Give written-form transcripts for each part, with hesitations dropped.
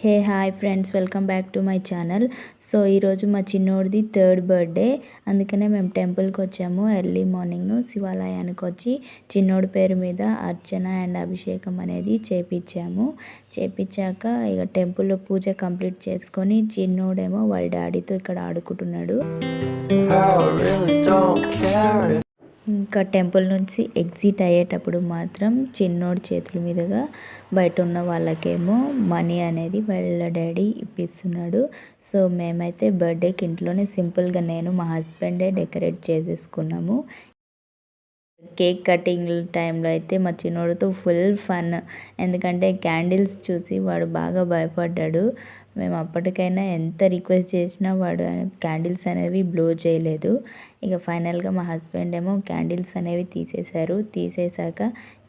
Hey hi friends, welcome back to my channel. So ఈరోజు మా చిన్నోడిది 3rd birthday. అందుకనే మేము టెంపుల్కి వచ్చాము. ఎర్లీ మార్నింగ్ శివాలయానికి వచ్చి చిన్నోడి పేరు మీద అర్చన అండ్ అభిషేకం అనేది చేపించాక ఇక టెంపుల్లో పూజ కంప్లీట్ చేసుకొని చిన్నోడేమో వాళ్ళ డాడీతో ఇక్కడ ఆడుకుంటున్నాడు. ఇంకా టెంపుల్ నుంచి ఎగ్జిట్ అయ్యేటప్పుడు మాత్రం చిన్నోడి చేతుల మీదుగా బయట ఉన్న వాళ్ళకేమో మనీ అనేది వాళ్ళ డాడీ ఇప్పిస్తున్నాడు. సో మేమైతే బర్త్డేకి ఇంట్లోనే సింపుల్గా నేను మా హస్బెండే డెకరేట్ చేసేసుకున్నాము. కేక్ కటింగ్ టైంలో అయితే మా చిన్నోడితో ఫుల్ ఫన్. ఎందుకంటే క్యాండిల్స్ చూసి వాడు బాగా భయపడ్డాడు. మేము అప్పటికైనా ఎంత రిక్వెస్ట్ చేసినా వాడు క్యాండిల్స్ అనేవి బ్లో చేయలేదు. ఇక ఫైనల్గా మా హస్బెండ్ ఏమో క్యాండిల్స్ అనేవి తీసేసాక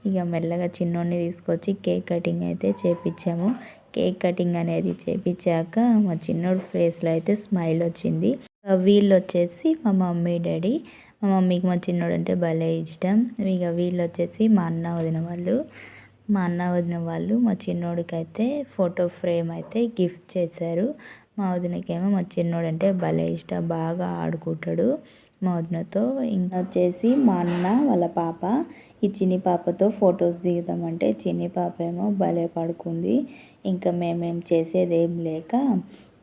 ఇక మెల్లగా చిన్నోడిని తీసుకొచ్చి కేక్ కటింగ్ అయితే చేపించాము. కేక్ కటింగ్ అనేది చేపించాక మా చిన్నోడి ఫేస్లో అయితే స్మైల్ వచ్చింది. వీళ్ళు వచ్చేసి మా మమ్మీ డాడీ. మా మమ్మీకి మా చిన్నోడు అంటే భలే ఇష్టం. ఇక వీళ్ళు వచ్చేసి మా అన్న వదిన వాళ్ళు మా చిన్నోడికి అయితే ఫోటో ఫ్రేమ్ అయితే గిఫ్ట్ చేశారు. మా వదినకేమో మా చిన్నోడు అంటే భలే ఇష్టం, బాగా ఆడుకుంటాడు మా వదినతో. ఇంకా వచ్చేసి మా అన్న వాళ్ళ పాప, ఈ చిన్ని పాపతో ఫొటోస్ దిగుదామంటే చిన్ని పాప ఏమో భలే పడుకుంది. ఇంకా మేమేం చేసేదేం లేక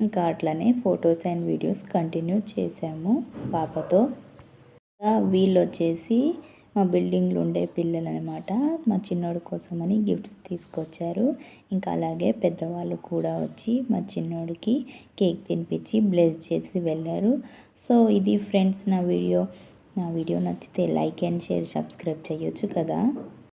ఇంకా అట్లనే ఫొటోస్ అండ్ వీడియోస్ కంటిన్యూ చేసాము పాపతో. వీళ్ళు వచ్చేసి మా బిల్డింగ్లో ఉండే పిల్లలు అనమాట. మా చిన్నోడి కోసమని గిఫ్ట్స్ తీసుకొచ్చారు. ఇంకా అలాగే పెద్దవాళ్ళు కూడా వచ్చి మా చిన్నోడికి కేక్ తినిపించి బ్లెస్ చేసి వెళ్ళారు. సో ఇది ఫ్రెండ్స్ నా వీడియో నచ్చితే లైక్ అండ్ షేర్, సబ్స్క్రైబ్ చేయొచ్చు కదా.